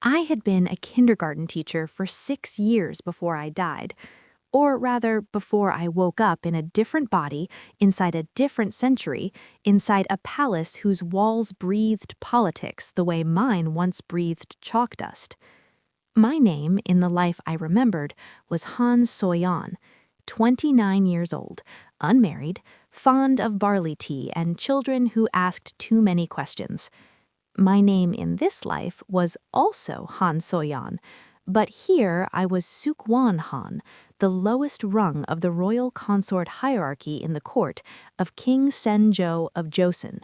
I had been a kindergarten teacher for 6 years before I died, or rather, before I woke up in a different body, inside a different century, inside a palace whose walls breathed politics the way mine once breathed chalk dust. My name, in the life I remembered, was Soyeon, 29 years old, unmarried, fond of barley tea and children who asked too many questions. My name in this life was also Soyeon, but here I was Hwan Han, the lowest rung of the royal consort hierarchy in the court of King Senjo of Joseon.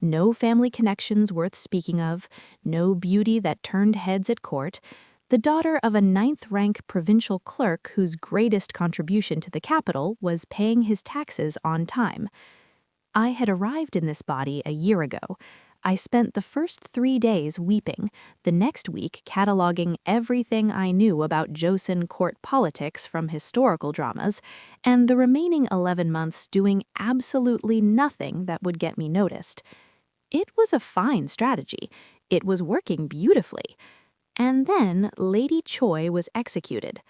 No family connections worth speaking of, no beauty that turned heads at court, the daughter of a ninth-rank provincial clerk whose greatest contribution to the capital was paying his taxes on time. I had arrived in this body a year ago. I spent the first 3 days weeping, the next week cataloging everything I knew about Joseon court politics from historical dramas, and the remaining 11 months doing absolutely nothing that would get me noticed. It was a fine strategy. It was working beautifully. And then Lady Choi was executed.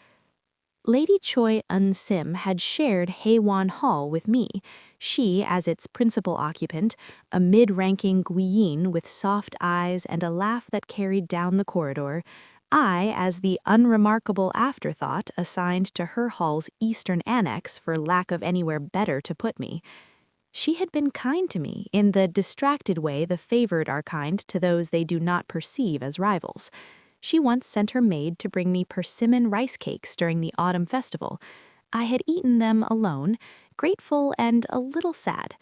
Lady Choi Un-sim had shared Haewon Hall with me, she as its principal occupant, a mid-ranking guillotin with soft eyes and a laugh that carried down the corridor, I as the unremarkable afterthought assigned to her hall's eastern annex for lack of anywhere better to put me. She had been kind to me in the distracted way the favored are kind to those they do not perceive as rivals. She once sent her maid to bring me persimmon rice cakes during the autumn festival. I had eaten them alone, grateful and a little sad.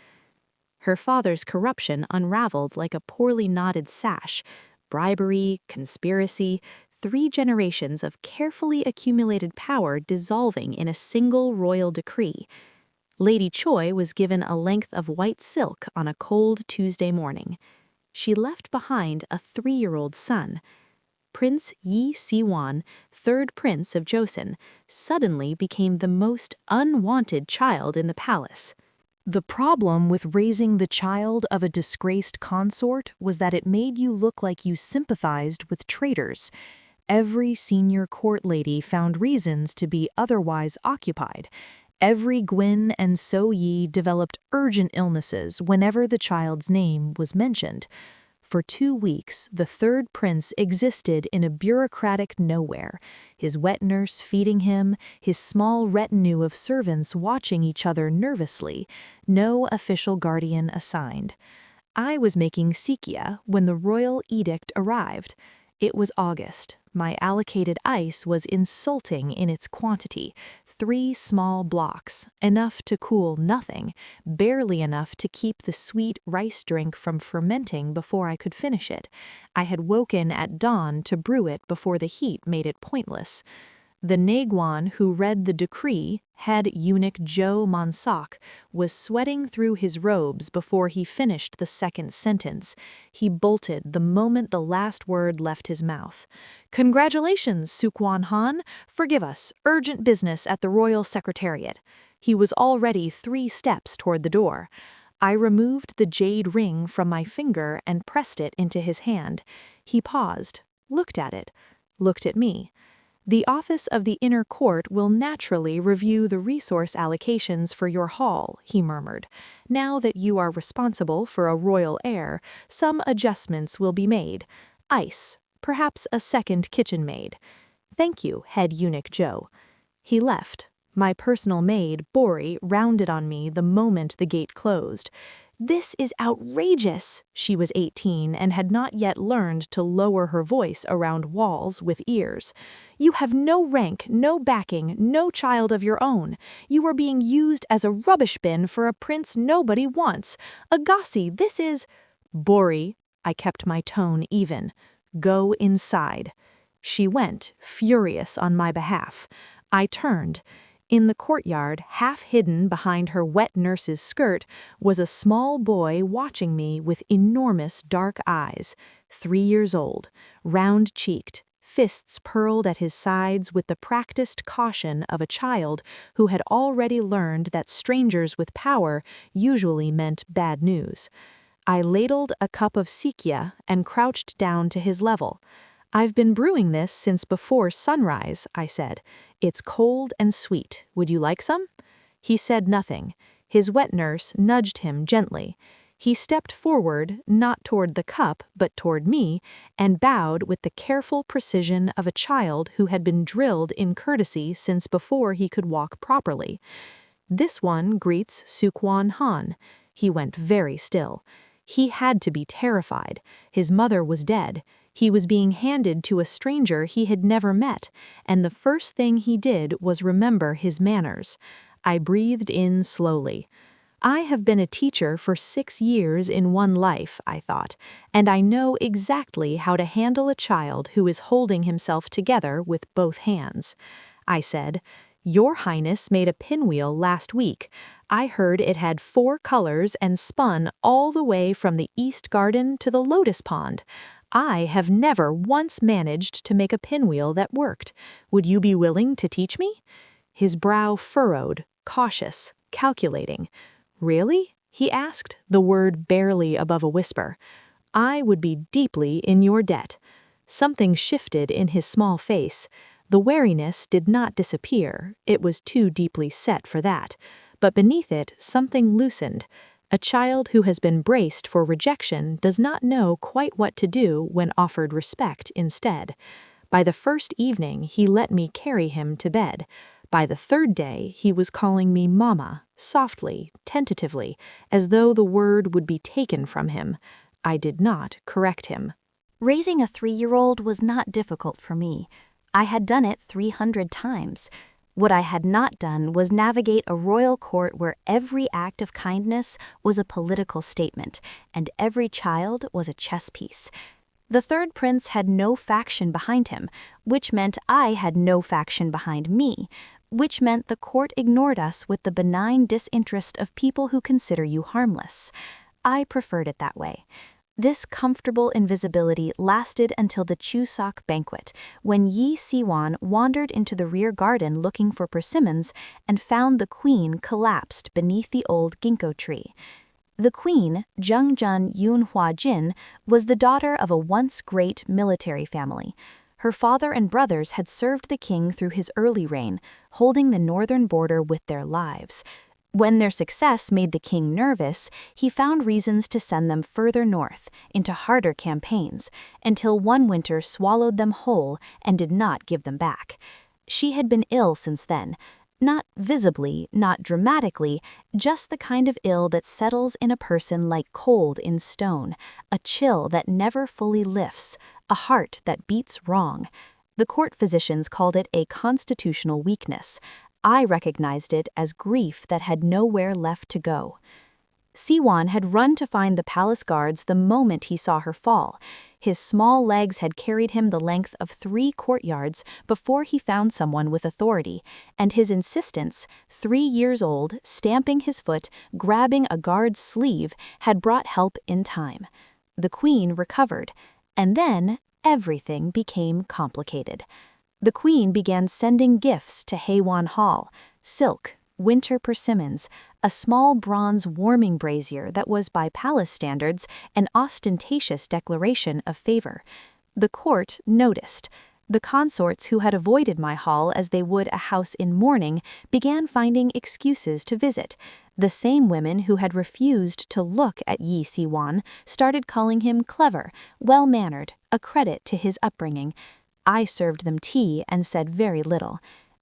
Her father's corruption unraveled like a poorly knotted sash. Bribery, conspiracy, 3 generations of carefully accumulated power dissolving in a single royal decree. Lady Choi was given a length of white silk on a cold Tuesday morning. She left behind a 3-year-old son. Prince Yi Si-won, 3rd Prince of Joseon, suddenly became the most unwanted child in the palace. The problem with raising the child of a disgraced consort was that it made you look like you sympathized with traitors. Every senior court lady found reasons to be otherwise occupied. Every Gwyn and So-yi developed urgent illnesses whenever the child's name was mentioned. For 2 weeks, the 3rd prince existed in a bureaucratic nowhere, his wet nurse feeding him, his small retinue of servants watching each other nervously, no official guardian assigned. I was making sikya when the royal edict arrived. It was August. My allocated ice was insulting in its quantity. 3 small blocks, enough to cool nothing, barely enough to keep the sweet rice drink from fermenting before I could finish it. I had woken at dawn to brew it before the heat made it pointless. The Naegwan who read the decree, head eunuch Jo Monsok, was sweating through his robes before he finished the second sentence. He bolted the moment the last word left his mouth. "Congratulations, Sukwan Han. Forgive us. Urgent business at the Royal Secretariat." He was already 3 steps toward the door. I removed the jade ring from my finger and pressed it into his hand. He paused, looked at it, looked at me. "The Office of the Inner Court will naturally review the resource allocations for your hall," he murmured. "Now that you are responsible for a royal heir, some adjustments will be made. Ice, perhaps a second kitchen maid." "Thank you, head eunuch Jo." He left. My personal maid, Bori, rounded on me the moment the gate closed. "This is outrageous!" She was 18 and had not yet learned to lower her voice around walls with ears. "You have no rank, no backing, no child of your own. You are being used as a rubbish bin for a prince nobody wants. Agassi, this is—" "Bori," I kept my tone even. "Go inside." She went, furious on my behalf. I turned. In the courtyard, half hidden behind her wet nurse's skirt, was a small boy watching me with enormous dark eyes, 3 years old, round-cheeked, fists pearled at his sides with the practiced caution of a child who had already learned that strangers with power usually meant bad news. I ladled a cup of sikya and crouched down to his level. "I've been brewing this since before sunrise," I said. "It's cold and sweet. Would you like some?" He said nothing. His wet nurse nudged him gently. He stepped forward, not toward the cup, but toward me, and bowed with the careful precision of a child who had been drilled in courtesy since before he could walk properly. "This one greets Sukwon Han." He went very still. He had to be terrified. His mother was dead. He was being handed to a stranger he had never met, and the first thing he did was remember his manners. I breathed in slowly. I have been a teacher for 6 years in one life, I thought, and I know exactly how to handle a child who is holding himself together with both hands. I said, "Your Highness made a pinwheel last week. I heard it had 4 colors and spun all the way from the East Garden to the Lotus Pond. I have never once managed to make a pinwheel that worked. Would you be willing to teach me?" His brow furrowed, cautious, calculating. "Really?" he asked, the word barely above a whisper. "I would be deeply in your debt." Something shifted in his small face. The wariness did not disappear, it was too deeply set for that. But beneath it, something loosened. A child who has been braced for rejection does not know quite what to do when offered respect instead. By the first evening, he let me carry him to bed. By the 3rd day, he was calling me Mama, softly, tentatively, as though the word would be taken from him. I did not correct him. Raising a 3-year-old was not difficult for me. I had done it 300 times. What I had not done was navigate a royal court where every act of kindness was a political statement, and every child was a chess piece. The 3rd prince had no faction behind him, which meant I had no faction behind me, which meant the court ignored us with the benign disinterest of people who consider you harmless. I preferred it that way. This comfortable invisibility lasted until the Chuseok banquet, when Yi Siwon wandered into the rear garden looking for persimmons and found the queen collapsed beneath the old ginkgo tree. The queen, Jungjun Yunhua Jin, was the daughter of a once great military family. Her father and brothers had served the king through his early reign, holding the northern border with their lives. When their success made the king nervous, he found reasons to send them further north, into harder campaigns, until one winter swallowed them whole and did not give them back. She had been ill since then. Not visibly, not dramatically, just the kind of ill that settles in a person like cold in stone, a chill that never fully lifts, a heart that beats wrong. The court physicians called it a constitutional weakness. I recognized it as grief that had nowhere left to go. Siwon had run to find the palace guards the moment he saw her fall. His small legs had carried him the length of 3 courtyards before he found someone with authority, and his insistence, 3 years old, stamping his foot, grabbing a guard's sleeve, had brought help in time. The queen recovered, and then everything became complicated. The queen began sending gifts to Hwan Hall: silk, winter persimmons, a small bronze warming brazier that was by palace standards an ostentatious declaration of favor. The court noticed. The consorts who had avoided my hall as they would a house in mourning began finding excuses to visit. The same women who had refused to look at Yi Siwon started calling him clever, well-mannered, a credit to his upbringing. I served them tea and said very little.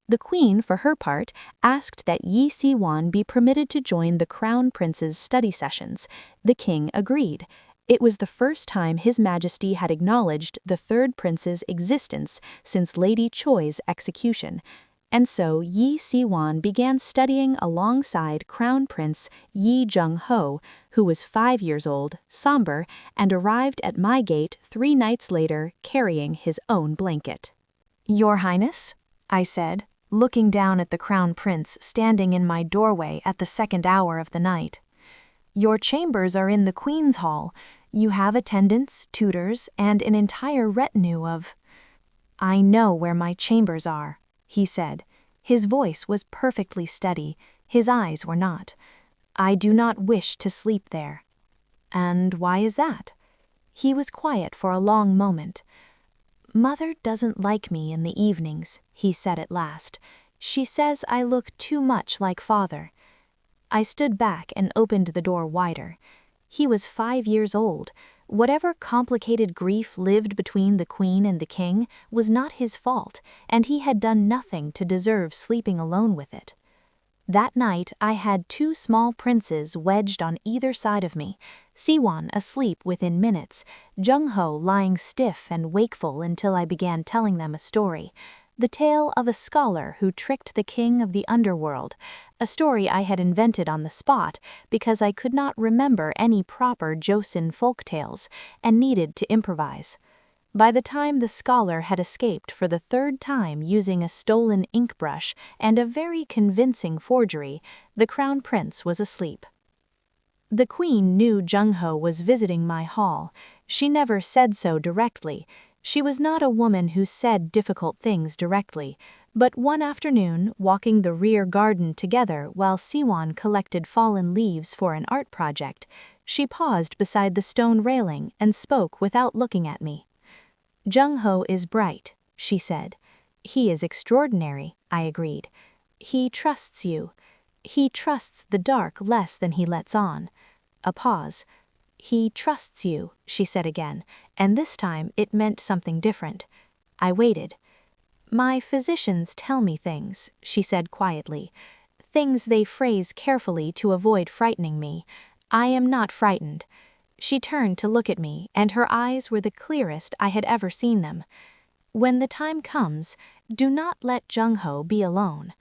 The queen, for her part, asked that Yi Siwon be permitted to join the crown prince's study sessions. The king agreed. It was the first time His Majesty had acknowledged the 3rd prince's existence since Lady Choi's execution. And so Yi Siwon began studying alongside Crown Prince Yi Jung-ho, who was 5 years old, somber, and arrived at my gate 3 nights later carrying his own blanket. "Your Highness," I said, looking down at the Crown Prince standing in my doorway at the 2nd hour of the night. "Your chambers are in the Queen's Hall. You have attendants, tutors, and an entire retinue of—" "I know where my chambers are," he said. His voice was perfectly steady, his eyes were not. "I do not wish to sleep there." "And why is that?" He was quiet for a long moment. "Mother doesn't like me in the evenings," he said at last. "She says I look too much like father." I stood back and opened the door wider. He was 5 years old. Whatever complicated grief lived between the queen and the king was not his fault, and he had done nothing to deserve sleeping alone with it. That night I had 2 small princes wedged on either side of me, Siwon asleep within minutes, Jung-ho lying stiff and wakeful until I began telling them a story. The tale of a scholar who tricked the king of the underworld, a story I had invented on the spot because I could not remember any proper Joseon folk tales and needed to improvise. By the time the scholar had escaped for the 3rd time using a stolen ink brush and a very convincing forgery, the crown prince was asleep. The queen knew Jung-ho was visiting my hall. She never said so directly. She was not a woman who said difficult things directly, but one afternoon, walking the rear garden together while Siwon collected fallen leaves for an art project, she paused beside the stone railing and spoke without looking at me. "Jung-ho is bright," she said. "He is extraordinary," I agreed. "He trusts you. He trusts the dark less than he lets on." A pause. "He trusts you," she said again, and this time it meant something different. I waited. "My physicians tell me things," she said quietly. "Things they phrase carefully to avoid frightening me. I am not frightened." She turned to look at me, and her eyes were the clearest I had ever seen them. "When the time comes, do not let Jung-ho be alone."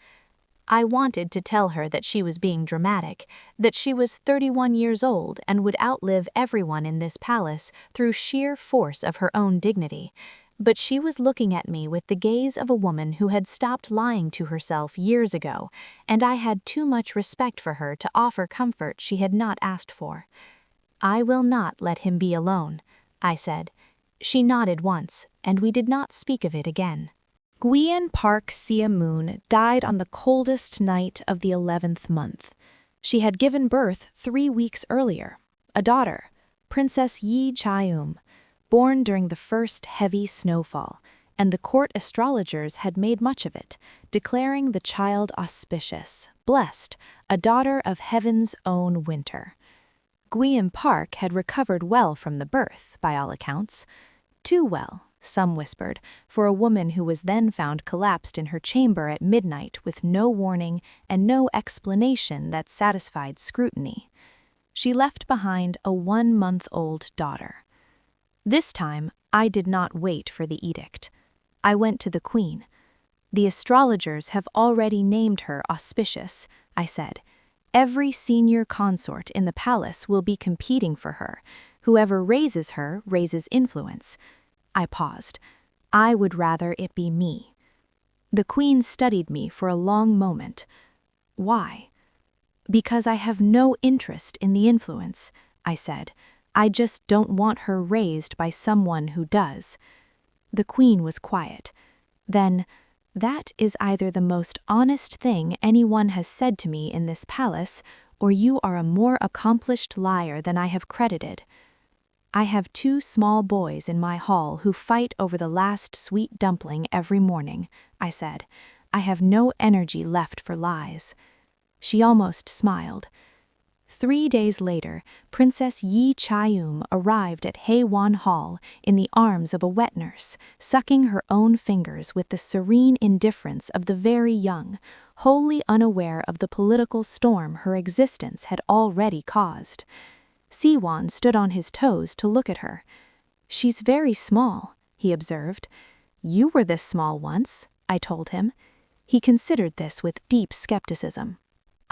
I wanted to tell her that she was being dramatic, that she was 31 years old and would outlive everyone in this palace through sheer force of her own dignity. But she was looking at me with the gaze of a woman who had stopped lying to herself years ago, and I had too much respect for her to offer comfort she had not asked for. "I will not let him be alone," I said. She nodded once, and we did not speak of it again. Gwion Park Sia-moon died on the coldest night of the 11th month. She had given birth 3 weeks earlier, a daughter, Princess Yi Chaeum, born during the first heavy snowfall, and the court astrologers had made much of it, declaring the child auspicious, blessed, a daughter of heaven's own winter. Gwion Park had recovered well from the birth, by all accounts. Too well, some whispered, for a woman who was then found collapsed in her chamber at midnight with no warning and no explanation that satisfied scrutiny. She left behind a 1-month-old daughter. This time, I did not wait for the edict. I went to the queen. "The astrologers have already named her auspicious," I said. "Every senior consort in the palace will be competing for her. Whoever raises her raises influence." I paused. "I would rather it be me." The queen studied me for a long moment. "Why?" "Because I have no interest in the influence," I said. "I just don't want her raised by someone who does." The queen was quiet. Then, "That is either the most honest thing anyone has said to me in this palace, or you are a more accomplished liar than I have credited." "I have 2 small boys in my hall who fight over the last sweet dumpling every morning," I said. "I have no energy left for lies." She almost smiled. 3 days later, Princess Yi Chaeum arrived at Hwan Hall in the arms of a wet nurse, sucking her own fingers with the serene indifference of the very young, wholly unaware of the political storm her existence had already caused. Siwon stood on his toes to look at her. "She's very small," he observed. "You were this small once," I told him. He considered this with deep skepticism.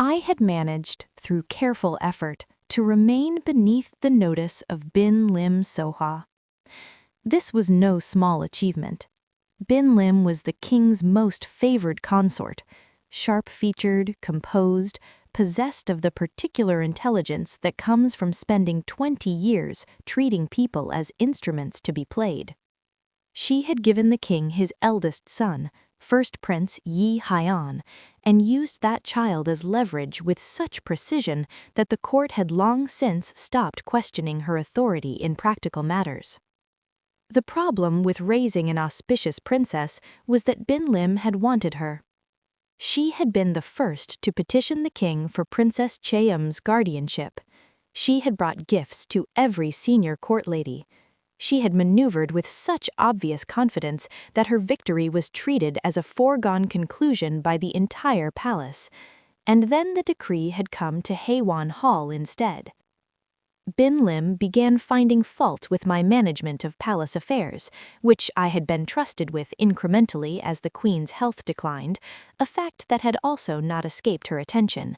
I had managed, through careful effort, to remain beneath the notice of Bin Lim Soha. This was no small achievement. Bin Lim was the king's most favored consort, sharp-featured, composed, possessed of the particular intelligence that comes from spending 20 years treating people as instruments to be played. She had given the king his eldest son, first Prince Yehan, and used that child as leverage with such precision that the court had long since stopped questioning her authority in practical matters. The problem with raising an auspicious princess was that Bin Lim had wanted her. She had been the first to petition the king for Princess Cheum's guardianship. She had brought gifts to every senior court lady. She had maneuvered with such obvious confidence that her victory was treated as a foregone conclusion by the entire palace. And then the decree had come to Hwan Hall instead. Bin Lim began finding fault with my management of palace affairs, which I had been trusted with incrementally as the queen's health declined, a fact that had also not escaped her attention.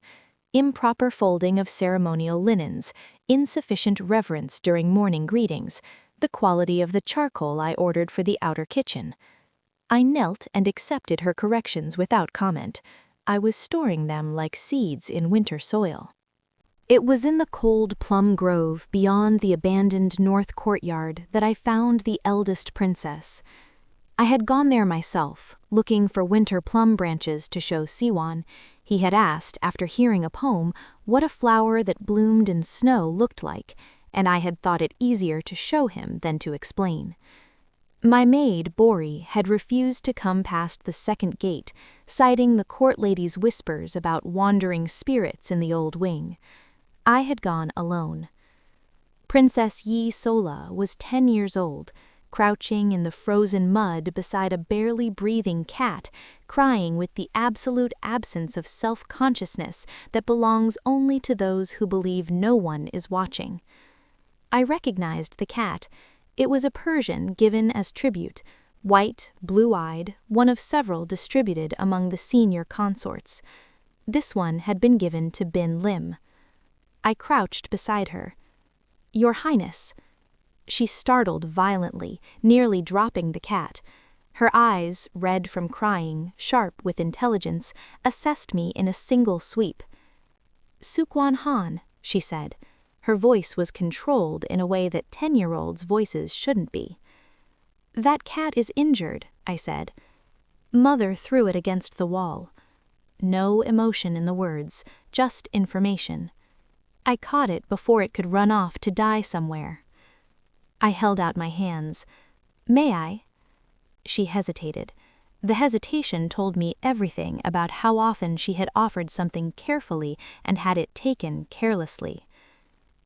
Improper folding of ceremonial linens, insufficient reverence during morning greetings, the quality of the charcoal I ordered for the outer kitchen. I knelt and accepted her corrections without comment. I was storing them like seeds in winter soil. It was in the cold plum grove beyond the abandoned north courtyard that I found the eldest princess. I had gone there myself, looking for winter plum branches to show Siwon. He had asked, after hearing a poem, what a flower that bloomed in snow looked like, and I had thought it easier to show him than to explain. My maid, Bori, had refused to come past the second gate, citing the court lady's whispers about wandering spirits in the old wing. I had gone alone. Princess Yi Sola was 10 years old, crouching in the frozen mud beside a barely breathing cat, crying with the absolute absence of self-consciousness that belongs only to those who believe no one is watching. I recognized the cat. It was a Persian given as tribute, white, blue-eyed, one of several distributed among the senior consorts. This one had been given to Bin Lim. I crouched beside her. "Your Highness." She startled violently, nearly dropping the cat. Her eyes, red from crying, sharp with intelligence, assessed me in a single sweep. "Sukwan Han," she said. Her voice was controlled in a way that 10-year-olds' voices shouldn't be. "That cat is injured," I said. "Mother threw it against the wall." No emotion in the words, just information. I caught it before it could run off to die somewhere. I held out my hands. "May I?" She hesitated. The hesitation told me everything about how often she had offered something carefully and had it taken carelessly.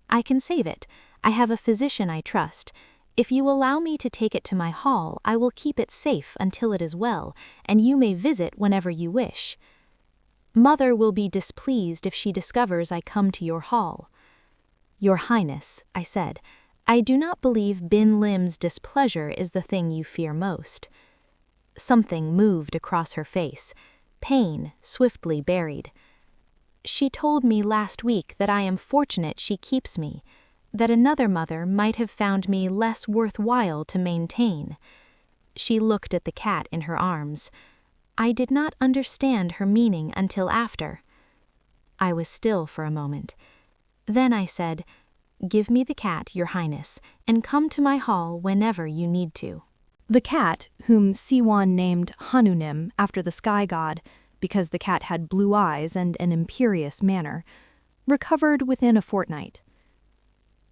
"I can save it. I have a physician I trust. If you allow me to take it to my hall, I will keep it safe until it is well, and you may visit whenever you wish." "Mother will be displeased if she discovers I come to your hall." "Your Highness," I said, "I do not believe Bin Lim's displeasure is the thing you fear most." Something moved across her face, pain swiftly buried. "She told me last week that I am fortunate she keeps me, that another mother might have found me less worthwhile to maintain." She looked at the cat in her arms. I did not understand her meaning until after. I was still for a moment. Then I said, "Give me the cat, Your Highness, and come to my hall whenever you need to." The cat, whom Siwon named Hanunim after the sky god, because the cat had blue eyes and an imperious manner, recovered within a fortnight.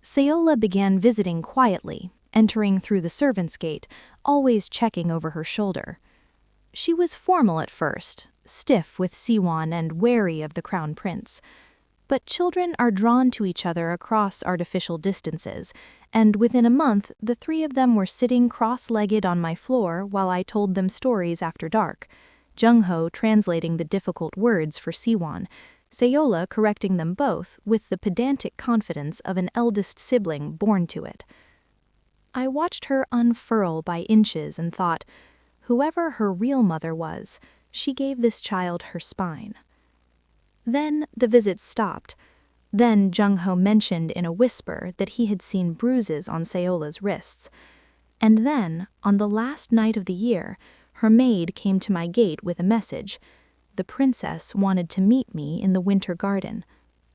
Sayola began visiting quietly, entering through the servants' gate, always checking over her shoulder. She was formal at first, stiff with Siwon and wary of the crown prince. But children are drawn to each other across artificial distances, and within a month the three of them were sitting cross-legged on my floor while I told them stories after dark, Jung-ho translating the difficult words for Siwon, Sayola correcting them both with the pedantic confidence of an eldest sibling born to it. I watched her unfurl by inches and thought, whoever her real mother was, she gave this child her spine. Then the visits stopped. Then Jung-ho mentioned in a whisper that he had seen bruises on Sayola's wrists. And then, on the last night of the year, her maid came to my gate with a message. The princess wanted to meet me in the winter garden,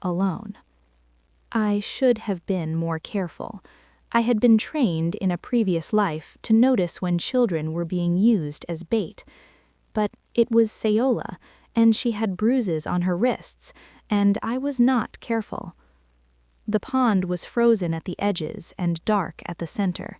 alone. I should have been more careful. I had been trained in a previous life to notice when children were being used as bait. But it was Sayola, and she had bruises on her wrists, and I was not careful. The pond was frozen at the edges and dark at the center.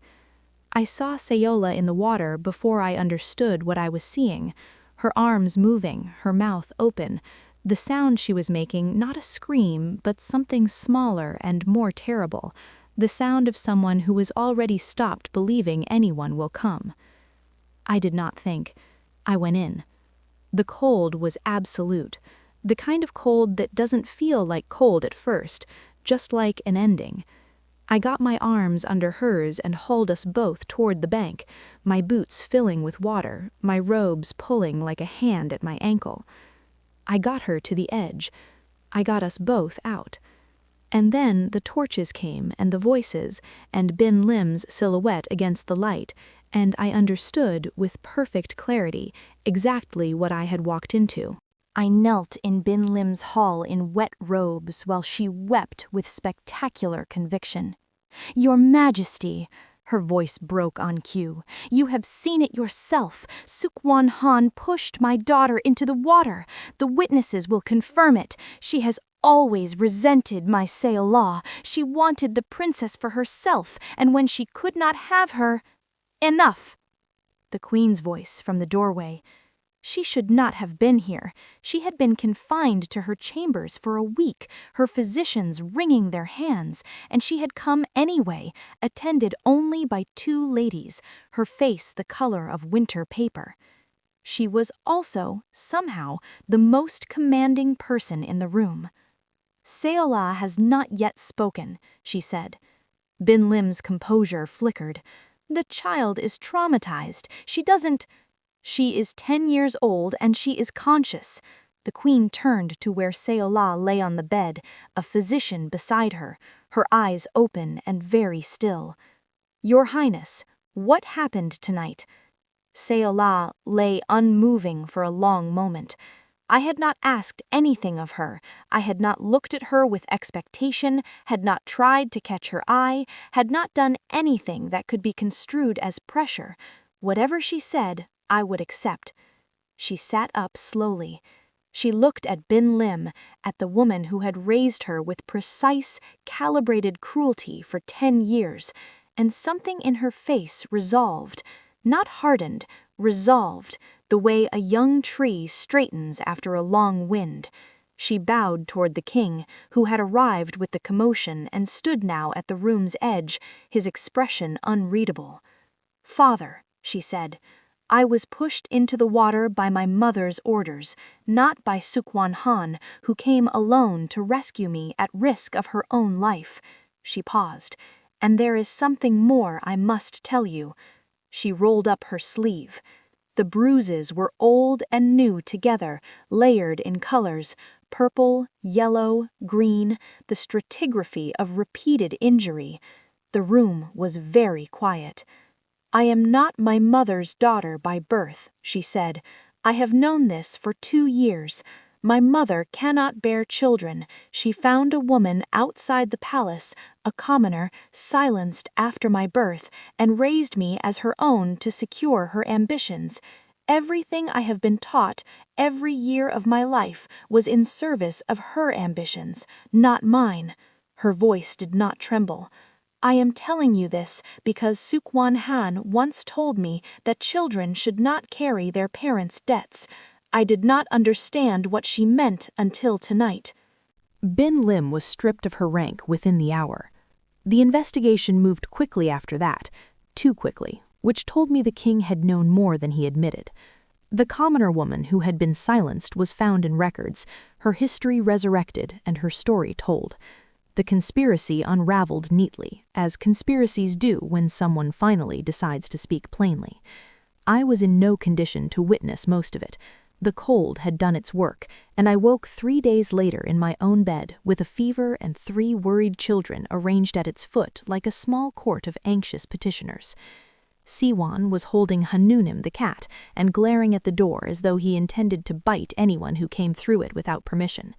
I saw Seyola in the water before I understood what I was seeing. Her arms moving, her mouth open. The sound she was making, not a scream, but something smaller and more terrible. The sound of someone who has already stopped believing anyone will come. I did not think. I went in. The cold was absolute. The kind of cold that doesn't feel like cold at first, just like an ending. I got my arms under hers and hauled us both toward the bank, my boots filling with water, my robes pulling like a hand at my ankle. I got her to the edge. I got us both out. And then the torches came and the voices and Bin Lim's silhouette against the light, and I understood with perfect clarity exactly what I had walked into. I knelt in Bin Lim's hall in wet robes while she wept with spectacular conviction. "Your Majesty," her voice broke on cue, "you have seen it yourself. Seok-won Han pushed my daughter into the water. The witnesses will confirm it. She has always resented my Seola. She wanted the princess for herself, and when she could not have her... Enough!" The queen's voice from the doorway. She should not have been here. She had been confined to her chambers for a week, her physicians wringing their hands, and she had come anyway, attended only by 2 ladies, her face the color of winter paper. She was also, somehow, the most commanding person in the room. "Seola has not yet spoken," she said. Bin Lim's composure flickered. "The child is traumatized. She is 10 years old and she is conscious." The queen turned to where Seola lay on the bed, a physician beside her, her eyes open and very still. "Your Highness, what happened tonight?" Seola lay unmoving for a long moment. I had not asked anything of her. I had not looked at her with expectation, had not tried to catch her eye, had not done anything that could be construed as pressure. Whatever she said, I would accept. She sat up slowly. She looked at Bin Lim, at the woman who had raised her with precise, calibrated cruelty for 10 years, and something in her face resolved, not hardened, resolved, the way a young tree straightens after a long wind. She bowed toward the king, who had arrived with the commotion and stood now at the room's edge, his expression unreadable. "Father," she said, "I was pushed into the water by my mother's orders, not by Seok-won Han, who came alone to rescue me at risk of her own life." She paused. "And there is something more I must tell you." She rolled up her sleeve. The bruises were old and new together, layered in colors, purple, yellow, green, the stratigraphy of repeated injury. The room was very quiet. "I am not my mother's daughter by birth," she said. "I have known this for 2 years. My mother cannot bear children. She found a woman outside the palace, a commoner, silenced after my birth, and raised me as her own to secure her ambitions. Everything I have been taught, every year of my life, was in service of her ambitions, not mine." Her voice did not tremble. "I am telling you this because Seok-won Han once told me that children should not carry their parents' debts. I did not understand what she meant until tonight." Bin Lim was stripped of her rank within the hour. The investigation moved quickly after that, too quickly, which told me the king had known more than he admitted. The commoner woman who had been silenced was found in records, her history resurrected and her story told. The conspiracy unraveled neatly, as conspiracies do when someone finally decides to speak plainly. I was in no condition to witness most of it. The cold had done its work, and I woke 3 days later in my own bed with a fever and 3 worried children arranged at its foot like a small court of anxious petitioners. Siwon was holding Hanunim the cat and glaring at the door as though he intended to bite anyone who came through it without permission.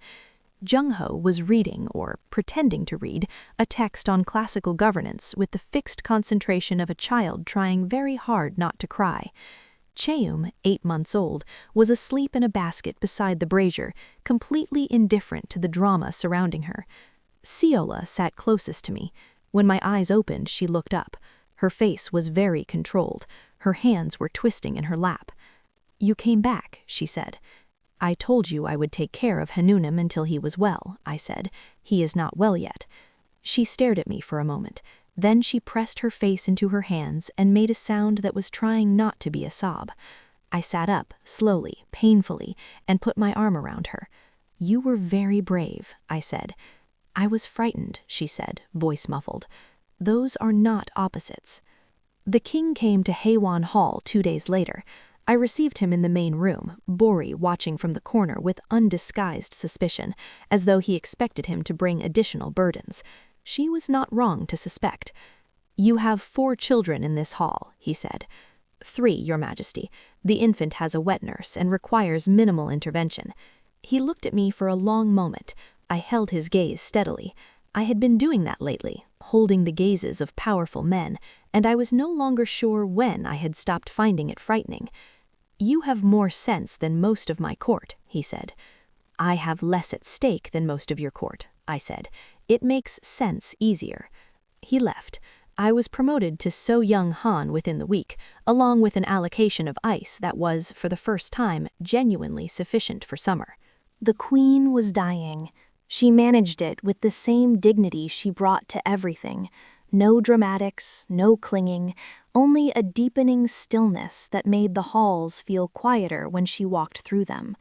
Jung-ho was reading, or pretending to read, a text on classical governance with the fixed concentration of a child trying very hard not to cry. Cheum, 8 months old, was asleep in a basket beside the brazier, completely indifferent to the drama surrounding her. Seola sat closest to me. When my eyes opened, she looked up. Her face was very controlled. Her hands were twisting in her lap. "You came back," she said. "I told you I would take care of Hanunim until he was well," I said. "He is not well yet." She stared at me for a moment. Then she pressed her face into her hands and made a sound that was trying not to be a sob. I sat up, slowly, painfully, and put my arm around her. "You were very brave," I said. "I was frightened," she said, voice muffled. "Those are not opposites." The king came to Hwan Hall 2 days later. I received him in the main room, Bori watching from the corner with undisguised suspicion, as though he expected him to bring additional burdens. She was not wrong to suspect. "You have 4 children in this hall," he said. "3, Your Majesty. The infant has a wet nurse and requires minimal intervention." He looked at me for a long moment. I held his gaze steadily. I had been doing that lately, holding the gazes of powerful men, and I was no longer sure when I had stopped finding it frightening. "You have more sense than most of my court," he said. "I have less at stake than most of your court," I said. "It makes sense easier." He left. I was promoted to Soyeon Han within the week, along with an allocation of ice that was, for the first time, genuinely sufficient for summer. The queen was dying. She managed it with the same dignity she brought to everything. No dramatics, no clinging, only a deepening stillness that made the halls feel quieter when she walked through them.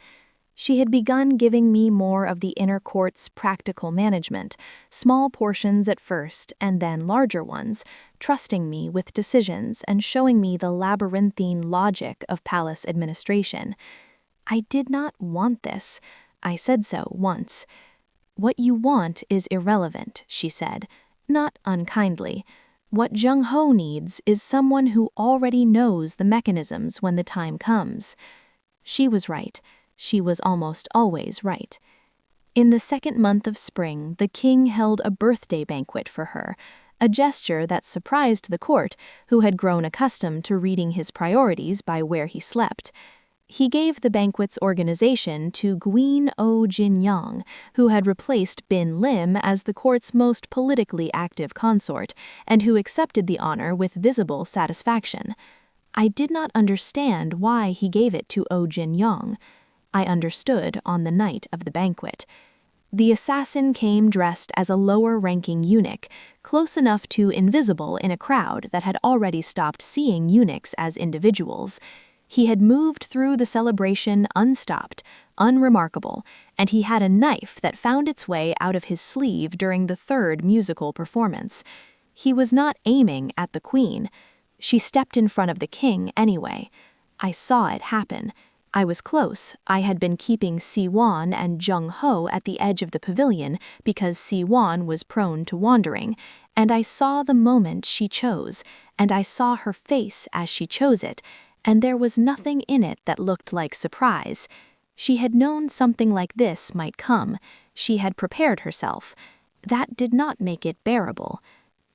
She had begun giving me more of the inner court's practical management, small portions at first and then larger ones, trusting me with decisions and showing me the labyrinthine logic of palace administration. I did not want this. I said so once. "What you want is irrelevant," she said, not unkindly. "What Jung-ho needs is someone who already knows the mechanisms when the time comes." She was right. She was almost always right. In the 2nd month of spring, the king held a birthday banquet for her, a gesture that surprised the court, who had grown accustomed to reading his priorities by where he slept. He gave the banquet's organization to Gween Oh Jin-young, who had replaced Bin Lim as the court's most politically active consort, and who accepted the honor with visible satisfaction. I did not understand why he gave it to Oh Jin-young. I understood on the night of the banquet. The assassin came dressed as a lower-ranking eunuch, close enough to invisible in a crowd that had already stopped seeing eunuchs as individuals. He had moved through the celebration unstopped, unremarkable, and he had a knife that found its way out of his sleeve during the 3rd musical performance. He was not aiming at the queen. She stepped in front of the king anyway. I saw it happen. I was close. I had been keeping Hwan and Jung-ho at the edge of the pavilion because Hwan was prone to wandering, and I saw the moment she chose, and I saw her face as she chose it, and there was nothing in it that looked like surprise. She had known something like this might come. She had prepared herself. That did not make it bearable.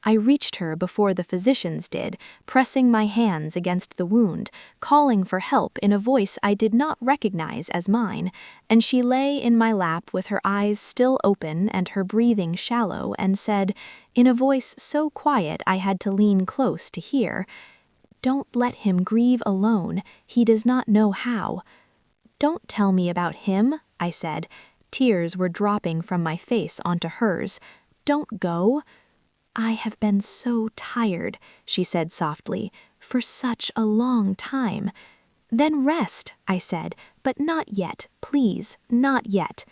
I reached her before the physicians did, pressing my hands against the wound, calling for help in a voice I did not recognize as mine, and she lay in my lap with her eyes still open and her breathing shallow and said, in a voice so quiet I had to lean close to hear, "Don't let him grieve alone. He does not know how." "Don't tell me about him," I said. Tears were dropping from my face onto hers. "Don't go." "I have been so tired," she said softly, "for such a long time." "Then rest," I said, "but not yet, please, not yet."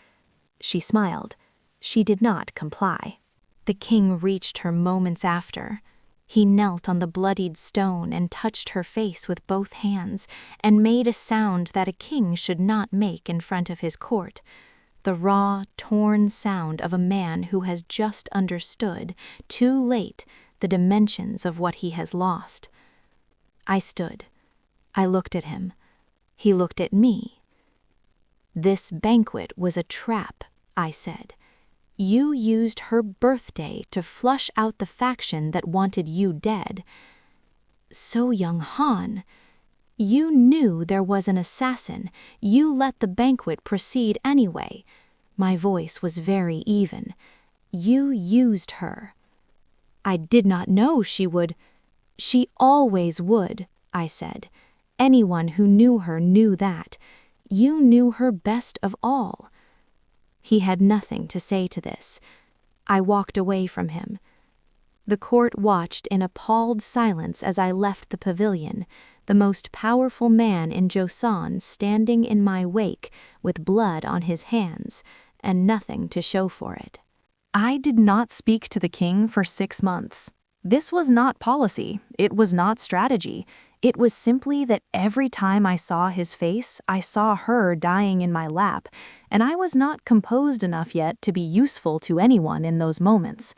She smiled. She did not comply. The king reached her moments after. He knelt on the bloodied stone and touched her face with both hands and made a sound that a king should not make in front of his court. The raw, torn sound of a man who has just understood, too late, the dimensions of what he has lost. I stood. I looked at him. He looked at me. "This banquet was a trap," I said. "You used her birthday to flush out the faction that wanted you dead." "Soyeon Han, you knew there was an assassin. You let the banquet proceed anyway." My voice was very even. "You used her." "I did not know she would—" She always would, I said. Anyone who knew her knew that. You knew her best of all. He had nothing to say to this. I walked away from him. The court watched in appalled silence as I left the pavilion, the most powerful man in Joseon standing in my wake with blood on his hands and nothing to show for it. I did not speak to the king for 6 months. This was not policy. It was not strategy. It was simply that every time I saw his face, I saw her dying in my lap, and I was not composed enough yet to be useful to anyone in those moments.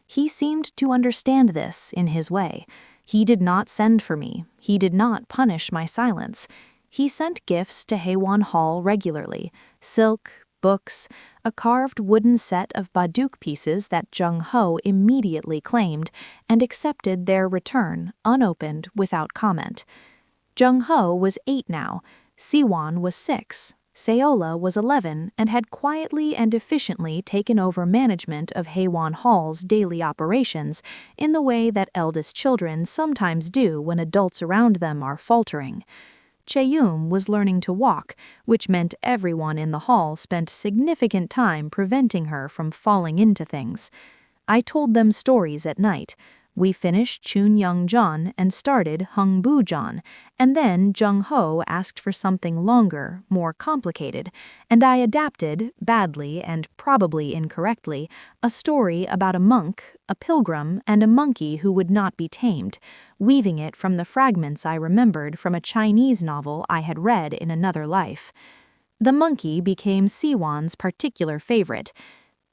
He seemed to understand this in his way. He did not send for me. He did not punish my silence. He sent gifts to Hwan Hall regularly: silk, books, a carved wooden set of baduk pieces that Jung-ho immediately claimed and accepted their return, unopened, without comment. Jung-ho was 8 now, Siwon was 6, Seola was 11 and had quietly and efficiently taken over management of Hwan Hall's daily operations in the way that eldest children sometimes do when adults around them are faltering. Chaeyoom was learning to walk, which meant everyone in the hall spent significant time preventing her from falling into things. I told them stories at night. We finished Chunyoung-jeon and started Hungbu-jeon, and then Jung-ho asked for something longer, more complicated, and I adapted, badly and probably incorrectly, a story about a monk, a pilgrim, and a monkey who would not be tamed, weaving it from the fragments I remembered from a Chinese novel I had read in another life. The monkey became Siwon's particular favorite.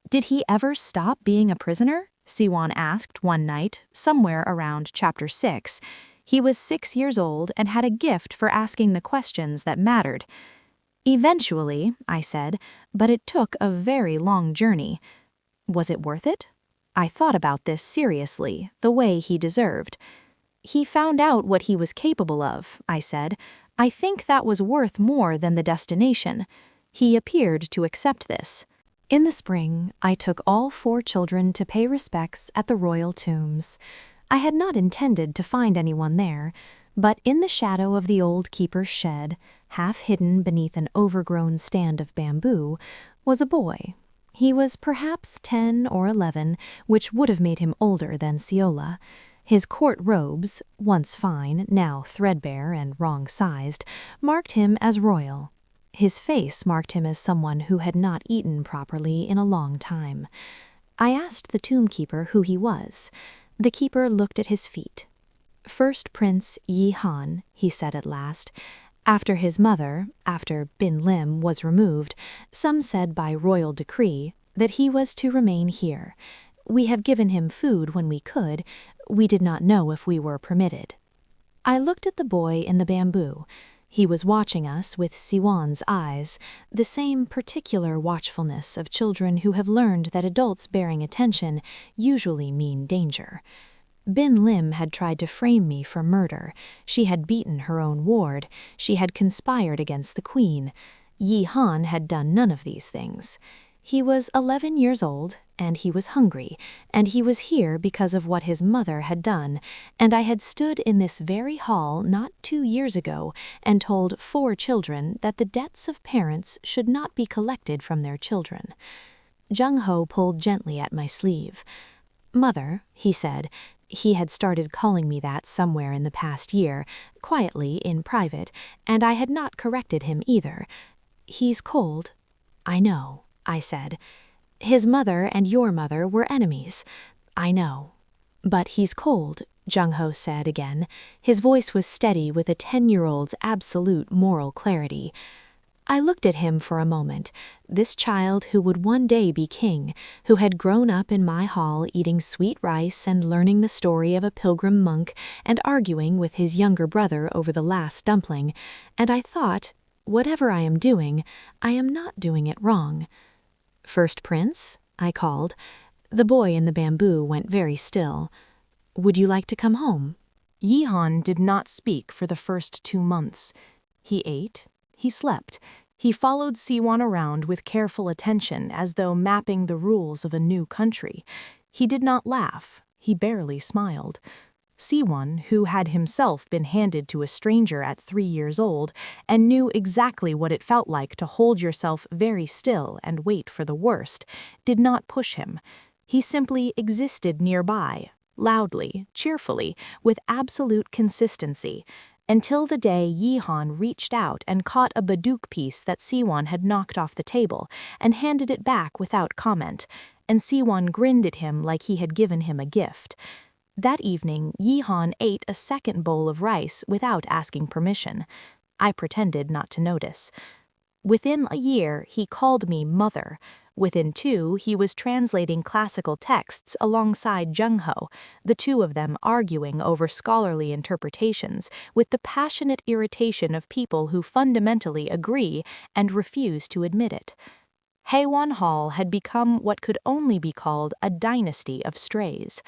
Did he ever stop being a prisoner? Siwon asked one night, somewhere around chapter 6. He was 6 years old and had a gift for asking the questions that mattered. Eventually, I said, but it took a very long journey. Was it worth it? I thought about this seriously, the way he deserved. He found out what he was capable of, I said. I think that was worth more than the destination. He appeared to accept this. In the spring, I took all 4 children to pay respects at the royal tombs. I had not intended to find anyone there, but in the shadow of the old keeper's shed, half hidden beneath an overgrown stand of bamboo, was a boy. He was perhaps 10 or 11, which would have made him older than Seola. His court robes, once fine, now threadbare and wrong-sized, marked him as royal. His face marked him as someone who had not eaten properly in a long time. I asked the tombkeeper who he was. The keeper looked at his feet. "First Prince Yehan," he said at last. After his mother, after Bin Lim was removed, some said by royal decree that he was to remain here. We have given him food when we could. We did not know if we were permitted. I looked at the boy in the bamboo. He was watching us with Siwon's eyes, the same particular watchfulness of children who have learned that adults bearing attention usually mean danger. Bin Lim had tried to frame me for murder. She had beaten her own ward. She had conspired against the queen. Yehan had done none of these things. He was 11 years old, and he was hungry, and he was here because of what his mother had done, and I had stood in this very hall not 2 years ago and told 4 children that the debts of parents should not be collected from their children. Jung-ho pulled gently at my sleeve. "Mother," he said, he had started calling me that somewhere in the past year, quietly, in private, and I had not corrected him either. "He's cold." "I know," I said. "His mother and your mother were enemies." "I know." "But he's cold," Jung-ho said again. His voice was steady with a 10-year-old's absolute moral clarity. I looked at him for a moment, this child who would one day be king, who had grown up in my hall eating sweet rice and learning the story of a pilgrim monk and arguing with his younger brother over the last dumpling, and I thought, whatever I am doing, I am not doing it wrong. "First Prince?" I called. The boy in the bamboo went very still. "Would you like to come home?" Yehan did not speak for the first 2 months. He ate, he slept, he followed Siwon around with careful attention as though mapping the rules of a new country. He did not laugh, he barely smiled. Siwon, who had himself been handed to a stranger at 3 years old and knew exactly what it felt like to hold yourself very still and wait for the worst, did not push him. He simply existed nearby, loudly, cheerfully, with absolute consistency, until the day Yehan reached out and caught a baduk piece that Siwon had knocked off the table and handed it back without comment, and Siwon grinned at him like he had given him a gift. That evening, Yehan ate a second bowl of rice without asking permission. I pretended not to notice. Within a year, he called me mother. Within 2, he was translating classical texts alongside Jung-ho, the two of them arguing over scholarly interpretations with the passionate irritation of people who fundamentally agree and refuse to admit it. Haewon Hall had become what could only be called a dynasty of strays.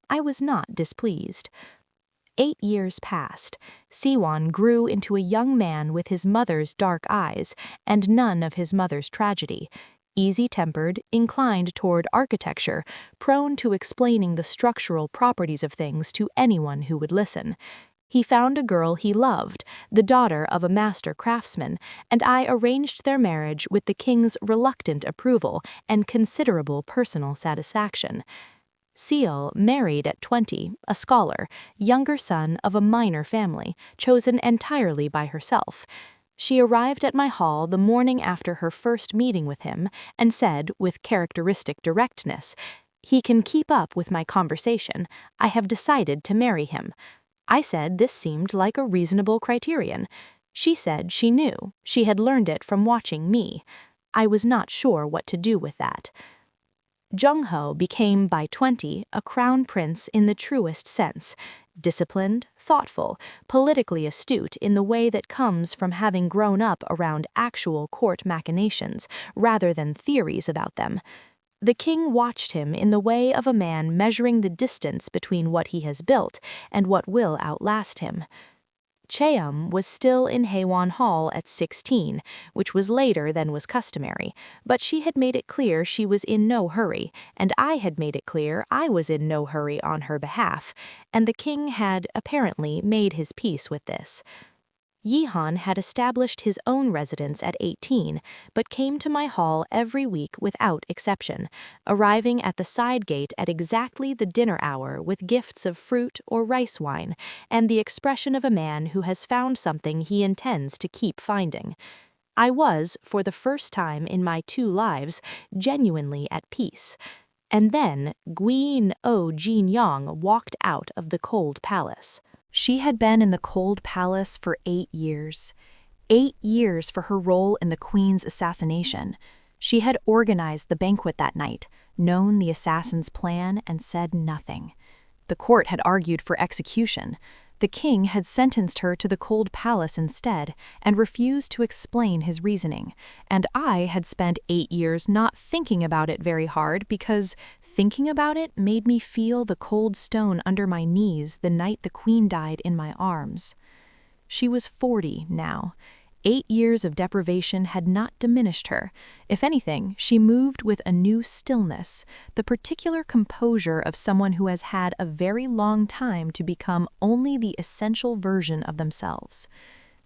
I was not displeased. 8 years passed. Siwon grew into a young man with his mother's dark eyes and none of his mother's tragedy. Easy-tempered, inclined toward architecture, prone to explaining the structural properties of things to anyone who would listen. He found a girl he loved, the daughter of a master craftsman, and I arranged their marriage with the king's reluctant approval and considerable personal satisfaction. Seo married at 20, a scholar, younger son of a minor family, chosen entirely by herself. She arrived at my hall the morning after her first meeting with him and said, with characteristic directness, "He can keep up with my conversation. I have decided to marry him." I said this seemed like a reasonable criterion. She said she knew. She had learned it from watching me. I was not sure what to do with that. Jung-ho became, by 20, a crown prince in the truest sense, disciplined, thoughtful, politically astute in the way that comes from having grown up around actual court machinations rather than theories about them. The king watched him in the way of a man measuring the distance between what he has built and what will outlast him. Cheum was still in Haewon Hall at 16, which was later than was customary, but she had made it clear she was in no hurry, and I had made it clear I was in no hurry on her behalf, and the king had, apparently, made his peace with this. Yehan had established his own residence at 18, but came to my hall every week without exception, arriving at the side gate at exactly the dinner hour with gifts of fruit or rice wine, and the expression of a man who has found something he intends to keep finding. I was, for the first time in my 2 lives, genuinely at peace. And then Gween-oh Jin-young walked out of the cold palace. She had been in the cold palace for 8 years. 8 years for her role in the queen's assassination. She had organized the banquet that night, known the assassin's plan, and said nothing. The court had argued for execution. The king had sentenced her to the cold palace instead and refused to explain his reasoning, and I had spent 8 years not thinking about it very hard because thinking about it made me feel the cold stone under my knees the night the queen died in my arms. She was 40 now. 8 years of deprivation had not diminished her. If anything, she moved with a new stillness, the particular composure of someone who has had a very long time to become only the essential version of themselves.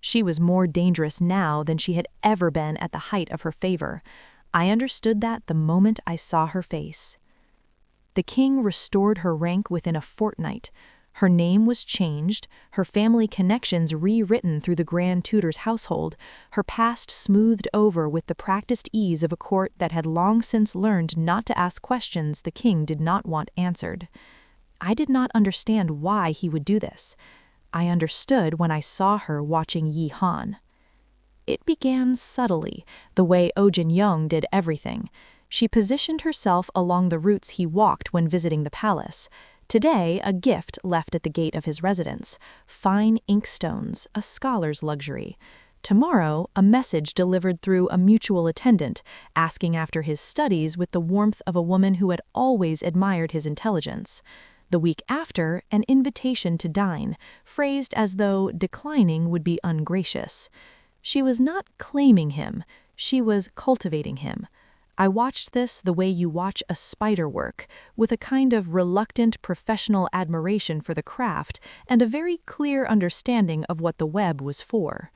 She was more dangerous now than she had ever been at the height of her favor. I understood that the moment I saw her face. The king restored her rank within a fortnight. Her name was changed, her family connections rewritten through the Grand Tutor's household, her past smoothed over with the practiced ease of a court that had long since learned not to ask questions the king did not want answered. I did not understand why he would do this. I understood when I saw her watching Yehan. It began subtly, the way Oh Jin-young did everything. She positioned herself along the routes he walked when visiting the palace. Today, a gift left at the gate of his residence, fine inkstones, a scholar's luxury. Tomorrow, a message delivered through a mutual attendant, asking after his studies with the warmth of a woman who had always admired his intelligence. The week after, an invitation to dine, phrased as though declining would be ungracious. She was not claiming him, she was cultivating him. I watched this the way you watch a spider work, with a kind of reluctant professional admiration for the craft and a very clear understanding of what the web was for.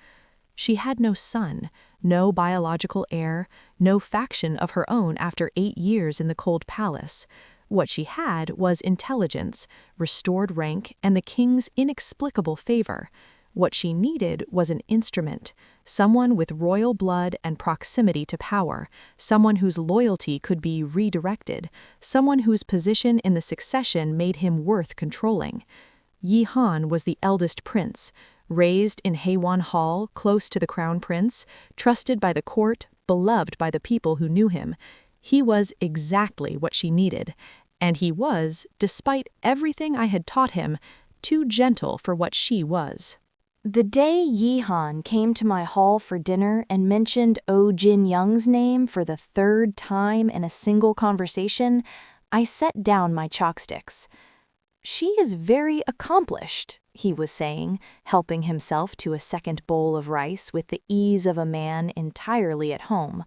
She had no son, no biological heir, no faction of her own after 8 years in the cold palace. What she had was intelligence, restored rank, and the king's inexplicable favor. What she needed was an instrument, someone with royal blood and proximity to power, someone whose loyalty could be redirected, someone whose position in the succession made him worth controlling. Yehan was the eldest prince, raised in Hwan Hall close to the crown prince, trusted by the court, beloved by the people who knew him. He was exactly what she needed, and he was, despite everything I had taught him, too gentle for what she was. The day Yehan came to my hall for dinner and mentioned Oh Jin Young's name for the 3rd time in a single conversation, I set down my chalksticks. "She is very accomplished," he was saying, helping himself to a second bowl of rice with the ease of a man entirely at home.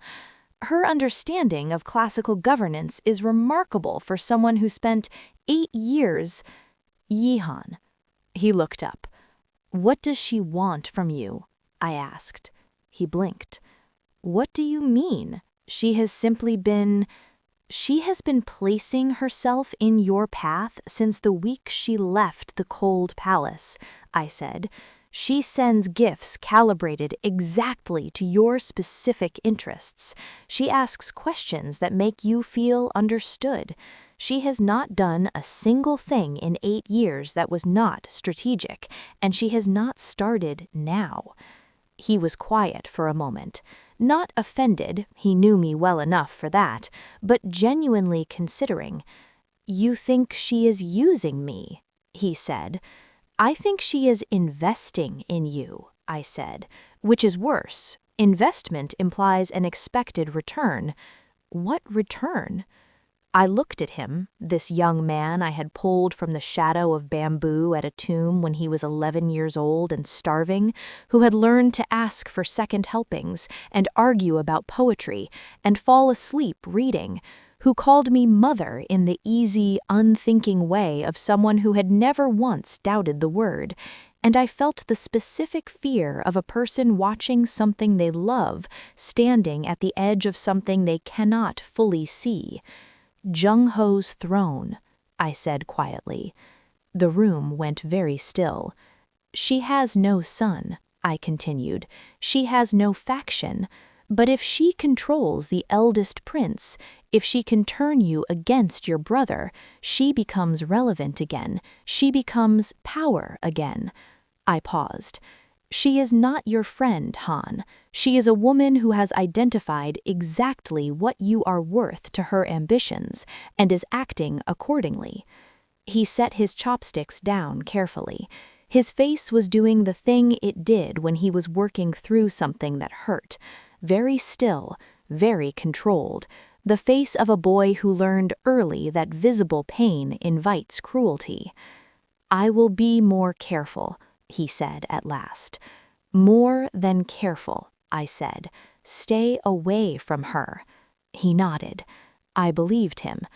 "Her understanding of classical governance is remarkable for someone who spent 8 years. Yehan." He looked up. "What does she want from you?" I asked. He blinked. "What do you mean? She has been placing herself in your path since the week she left the cold palace," I said. "She sends gifts calibrated exactly to your specific interests. She asks questions that make you feel understood. She has not done a single thing in 8 years that was not strategic, and she has not started now." He was quiet for a moment. Not offended, he knew me well enough for that, but genuinely considering. "You think she is using me?" he said. "I think she is investing in you," I said, "which is worse. Investment implies an expected return." "What return?" I looked at him, this young man I had pulled from the shadow of bamboo at a tomb when he was 11 years old and starving, who had learned to ask for second helpings and argue about poetry and fall asleep reading, who called me mother in the easy, unthinking way of someone who had never once doubted the word, and I felt the specific fear of a person watching something they love standing at the edge of something they cannot fully see. "Jung-ho's throne," I said quietly. The room went very still. "She has no son," I continued. "She has no faction. But if she controls the eldest prince, if she can turn you against your brother, she becomes relevant again. She becomes power again." I paused. "She is not your friend, Han. She is a woman who has identified exactly what you are worth to her ambitions and is acting accordingly." He set his chopsticks down carefully. His face was doing the thing it did when he was working through something that hurt. Very still, very controlled. The face of a boy who learned early that visible pain invites cruelty. "I will be more careful," he said at last. "More than careful," I said. "Stay away from her." He nodded. I believed him.